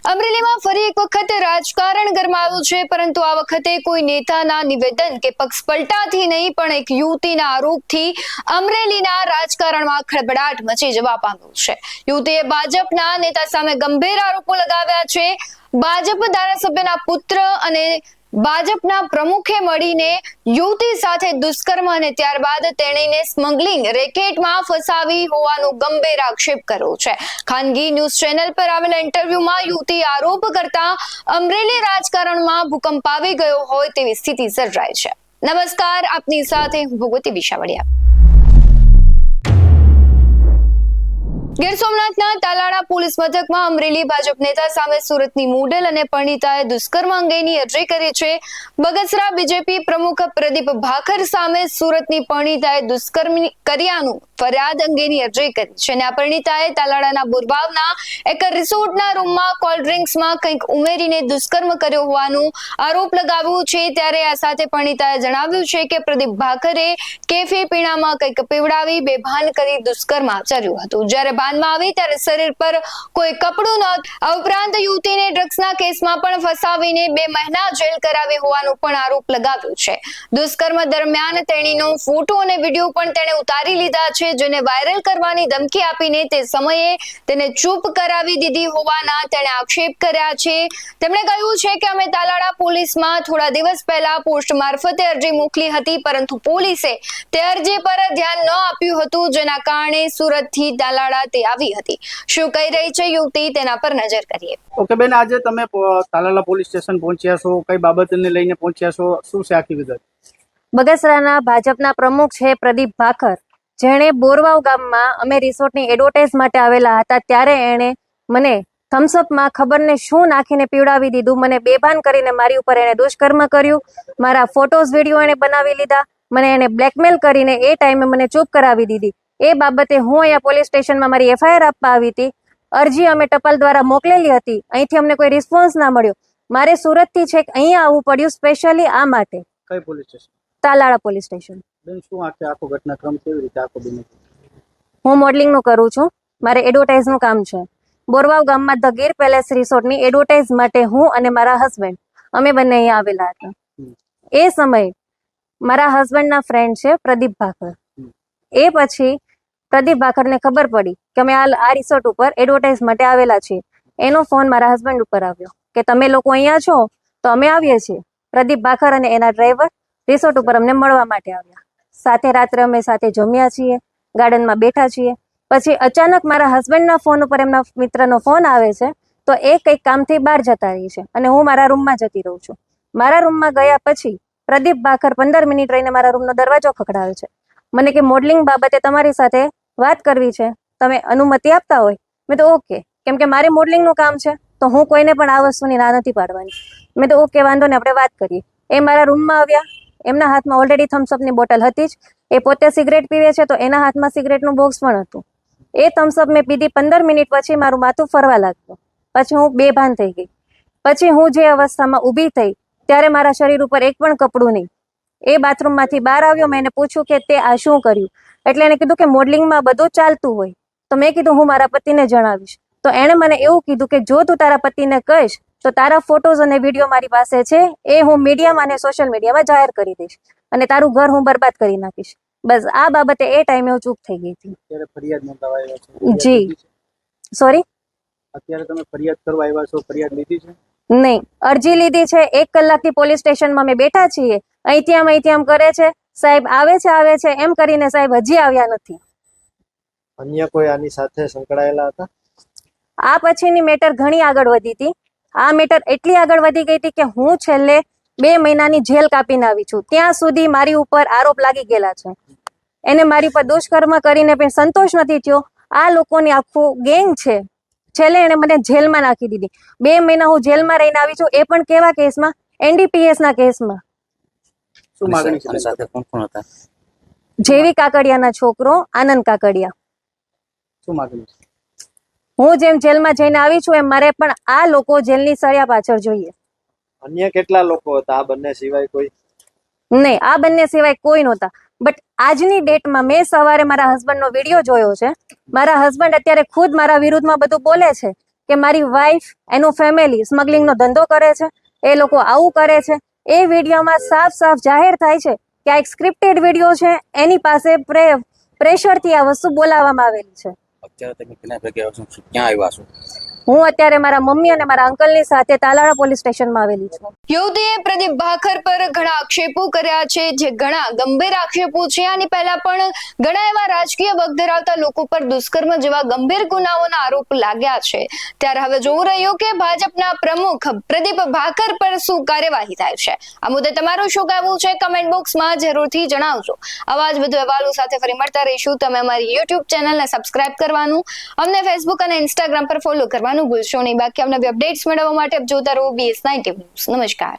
અમરેલીમાં ફરી એક વખત રાજકારણ ગરમાયું છે, પરંતુ આ વખતે કોઈ નેતાના નિવેદન કે પક્ષ પલટાથી નહીં, પણ એક યુવતીના આરોપથી અમરેલીના રાજકારણમાં ખળભળાટ મચી જવા પામ્યું છે. યુવતીએ ભાજપના નેતા સામે ગંભીર આરોપો લગાવ્યા છે. ભાજપ ધારાસભ્યના પુત્ર અને ભાજપના પ્રમુખે મળીને યુવતી સાથે દુષ્કર્મ અને ત્યારબાદ તેણીને સ્મગલિંગ રેકેટમાં ફસાવી હોવાનો ગંભીર આક્ષેપ કર્યો છે. ખાનગી ન્યૂઝ ચેનલ પર આવેલા ઇન્ટરવ્યુમાં યુવતી આરોપ કરતા અમરેલી રાજકારણમાં ભૂકંપ આવી ગયો હોય તેવી સ્થિતિ સર્જાઈ છે. નમસ્કાર, આપની સાથે હું ભગવતી વિશાવડિયા. ગીર સોમનાથના તાલાળા પોલીસ મથકમાં અમરેલી ભાજપ નેતા સામે સુરતની મોડેલ અને પરિણીતાએ દુષ્કર્મ અંગેની અરજી કરી છે. બગસરા બીજેપી પ્રમુખ પ્રદીપ ભાખર સામે સુરતની પરિણીતાએ દુષ્કર્મ કર્યાનું ફરિયાદ અંગેની અરજી કરી છે. અને આ પરિણીતાએ તાલાળાના બોરબાવના એક રિસોર્ટના રૂમમાં કોલ્ડ ડ્રિંક્સમાં કંઈક ઉમેરીને દુષ્કર્મ કર્યો હોવાનું આરોપ લગાવ્યો છે. ત્યારે આ સાથે પરિણીતાએ જણાવ્યું છે કે પ્રદીપ ભાખરે કેફી પીણામાં કંઈક પીવડાવી બેભાન કરી દુષ્કર્મ આચર્યું હતું. જ્યારે ભાનમાં આવી ત્યારે શરીર પર કોઈ કપડું નહોતું. આ ઉપરાંત યુવતીને ડ્રગ્સના કેસમાં પણ ફસાવીને 2 મહિના જેલ કરાવી હોવાનો પણ આરોપ લગાવ્યો છે. દુષ્કર્મ દરમિયાન તેણીનો ફોટો અને વિડીયો પણ તેણે ઉતારી લીધા છે, જેને વાયરલ કરવાની ધમકી આપીને તે સમયે તેને ચૂપ કરાવી દીધી હોવાના તેણે આક્ષેપ કર્યા છે. તેમણે કહ્યું છે કે અમે તાલાળા પોલીસમાં થોડા દિવસ પહેલા પોસ્ટ મારફતે અરજી મોકલી હતી, પરંતુ પોલીસે તે અરજી પર ધ્યાન ન આપ્યું હતું, જેના કારણે સુરતથી તાલાળા તે આવી હતી. શું કહી રહી છે યુવતી, તેના પર નજર કરીએ. ઓકે બેન, આજે તમે તાલાળા પોલીસ સ્ટેશન પહોંચ્યા છો, કઈ બાબતને લઈને પહોંચ્યા છો, શું છે આખી વિગત? બગસરાના ભાજપના પ્રમુખ છે પ્રદીપ ભાખર, જેણે બોરવાવ ગામમાં અમે રિસોર્ટની એડવર્ટાઇઝ માટે આવેલા હતા, ત્યારે એણે મને થમ્સઅપમાં ખબર ને શું નાખીને પીવડાવી દીધું. મને બેભાન કરીને મારી ઉપર એણે દુષ્કર્મ કર્યું. મારા ફોટોઝ વિડીયો એણે બનાવી લીધા. મને એણે બ્લેકમેલ કરીને એ ટાઈમે મને ચૂપ કરાવી દીધી. એ બાબતે હું અહીંયા પોલીસ સ્ટેશનમાં મારી એફઆઈઆર આપવા આવી હતી. અરજી અમે ટપાલ દ્વારા મોકલેલી હતી. અહીંથી અમને કોઈ રિસ્પોન્સ ના મળ્યો. મારે સુરતથી છેક અહીંયા આવવું પડ્યું સ્પેશિયલી આ માટે. કઈ police station? Talala police station. બેન, શું આખો ઘટનાક્રમ કેવી રીતે આખો બન્યો? હું મોડલિંગનું કરું છું. મારે એડવર્ટાઇઝનું કામ છે. બોરવાવ ગામમાં ધ ગીર પેલેસ રિસોર્ટની એડવર્ટાઇઝ માટે હું અને મારા હસબન્ડ અમે બંને અહીંયા આવેલા હતા. એ સમયે મારા હસબન્ડના ફ્રેન્ડ છે પ્રદીપ ભાખર. એ પછી પ્રદીપ ભાખરને ખબર પડી કે અમે આ રિસોર્ટ ઉપર એડવર્ટાઇઝ માટે આવેલા છીએ. એનો ફોન મારા હસબન્ડ ઉપર આવ્યો કે તમે લોકો અહીંયા છો તો અમે આવીએ છીએ. પ્રદીપ ભાખર અને એના ડ્રાઈવર રિસોર્ટ ઉપર અમને મળવા માટે આવ્યા. સાથે રાત્રે અમે સાથે જમ્યા છીએ, ગાર્ડનમાં બેઠા છીએ. પછી અચાનક મારા હસબન્ડના ફોન ઉપર એમના મિત્રનો ફોન આવે છે, તો એ કંઈક કામથી બહાર જતા રહી છે અને હું મારા રૂમમાં જતી રહું છું. મારા રૂમમાં ગયા પછી પ્રદીપ ભાખર 15 મિનિટ રહીને મારા રૂમનો દરવાજો ખખડાવે છે. મને કે મોડલિંગ બાબતે તમારી સાથે વાત કરવી છે, તમે અનુમતિ આપતા હોય. મેં તો ઓકે, કેમ કે મારે મોડલિંગનું કામ છે તો હું કોઈને પણ આ વસ્તુની ના નથી પાડવાની. મેં તો ઓકે, વાંધો ને, આપણે વાત કરીએ. એ મારા રૂમમાં આવ્યા. એમના હાથમાં ઓલરેડી થમ્સઅપની બોટલ હતી જ. એ પોતે સિગરેટ પીવે છે તો એના હાથમાં સિગરેટનું બોક્સ પણ હતું. એ થમ્સઅપ મેં પીધી. 15 મિનિટ પછી મારું માથું ફરવા લાગ્યું. પછી હું બેભાન થઈ ગઈ. પછી હું જે અવસ્થામાં ઊભી થઈ ત્યારે મારા શરીર ઉપર એક પણ કપડું નહીં. એ બાથરૂમમાંથી બહાર આવ્યો. મેં એને પૂછ્યું કે તે આ શું કર્યું? એટલે એને કીધું કે મોડલિંગમાં બધું ચાલતું હોય. તો મેં કીધું હું મારા પતિને જણાવીશ. તો એણે મને એવું કીધું કે જો તું તારા પતિને કહીશ તો તારા ફોટોઝ અને વિડીયો મારી પાસે છે, એ હું મીડિયામાં અને સોશિયલ મીડિયામાં જાહેર કરી દઈશ અને તારું ઘર હું બરબાદ કરી નાખીશ. બસ આ બાબતે એ ટાઈમે હું ચૂપ થઈ ગઈ હતી. અત્યારે ફરિયાદ નોંધાવા આવ્યા છો? જી, સોરી, અત્યારે તમે ફરિયાદ કરવા આવ્યા છો, ફરિયાદ લીધી છે? નહીં, અરજી લીધી છે. 1 કલાકથી પોલીસ સ્ટેશનમાં અમે બેઠા છીએ. અહીંથી આમ કરે છે, સાહેબ આવે છે એમ કરીને સાહેબ હજી આવ્યા નથી. અન્ય કોઈ આની સાથે સંકળાયેલા હતા? આ પછીની મેટર ઘણી આગળ વધી હતી. આ મેટર એટલી આગળ વધી ગઈ હતી કે હું છેલ્લે 2 મહિનાની જેલ કાપીને આવી છું. ત્યાં સુધી મારી ઉપર આરોપ લાગી ગયેલા છે. એને મારી પર દુષ્કર્મ કરીને પણ સંતોષ નથી થયો. આ લોકોની આખું ગેંગ છે. છેલ્લે એને મને જેલમાં નાખી દીધી. 2 મહિના હું જેલમાં રહીને આવી છું, એ પણ કેવા કેસમાં? NDPS ના કેસમાં. શું માંગણી છે? સાથે કોણ કોણ હતા? જેવી કાકડિયાના છોકરો આનંદ કાકડિયા. શું માંગણી છે? હું જેમ જેલમાં જઈને આવી છું એમ મારે પણ આ લોકો જેલની સળિયા પાછળ જોઈએ. અન્ય કેટલા લોકો હતા આ બંને સિવાય કોઈ? નહીં, આ બંને સિવાય કોઈ નહોતા. બટ આજની ડેટમાં મેં સવારે મારા હસબન્ડનો વિડીયો જોયો છે. મારા હસબન્ડ અત્યારે ખુદ મારા વિરુદ્ધમાં બધું બોલે છે કે મારી વાઈફ એનું ફેમિલી સ્મગલિંગનો ધંધો કરે છે, એ લોકો આવું કરે છે. એ વિડીયોમાં સાફ સાફ જાહેર થાય છે કે આ એક સ્ક્રિપ્ટેડ વિડીયો છે, એની પાસે પ્રેશરથી આ વસ્તુ બોલાવવામાં આવેલી છે. અત્યારે તમે કેના ભેગા છો, ક્યાં આવ્યા છો? હું અત્યારે મારા મમ્મી અને મારા અંકલની સાથે તાલાળા પોલીસ સ્ટેશનમાં આવેલી છું. યુવતીએ પ્રદીપ ભાખર પર ઘણા આક્ષેપો કર્યા છે, જે ઘણા ગંભીર આક્ષેપો છે. આની પહેલા પણ ઘણા એવા રાજકીય વગ ધરાવતા લોકો પર દુષ્કર્મ જેવા ગંભીર ગુનાઓના આરોપ લાગ્યા છે. ત્યારે હવે જોવું રહ્યું કે ભાજપના પ્રમુખ પ્રદીપ ભાખર પર શું કાર્યવાહી થાય છે. આ મુદ્દે તમારું શું કહેવું છે, કમેન્ટ બોક્સમાં જરૂરથી જણાવજો. આવા જ વધુ અહેવાલો સાથે ફરી મળતા રહીશું. તમે અમારી યુટ્યુબ ચેનલને સબસ્ક્રાઇબ કરવાનું, અમને ફેસબુક અને ઇન્સ્ટાગ્રામ પર ફોલો કરવાનું ભૂલશો નહીં. બાકી અમને અપડેટ્સ મેળવવા માટે જોતા રહો BS19 ન્યૂઝ. નમસ્કાર.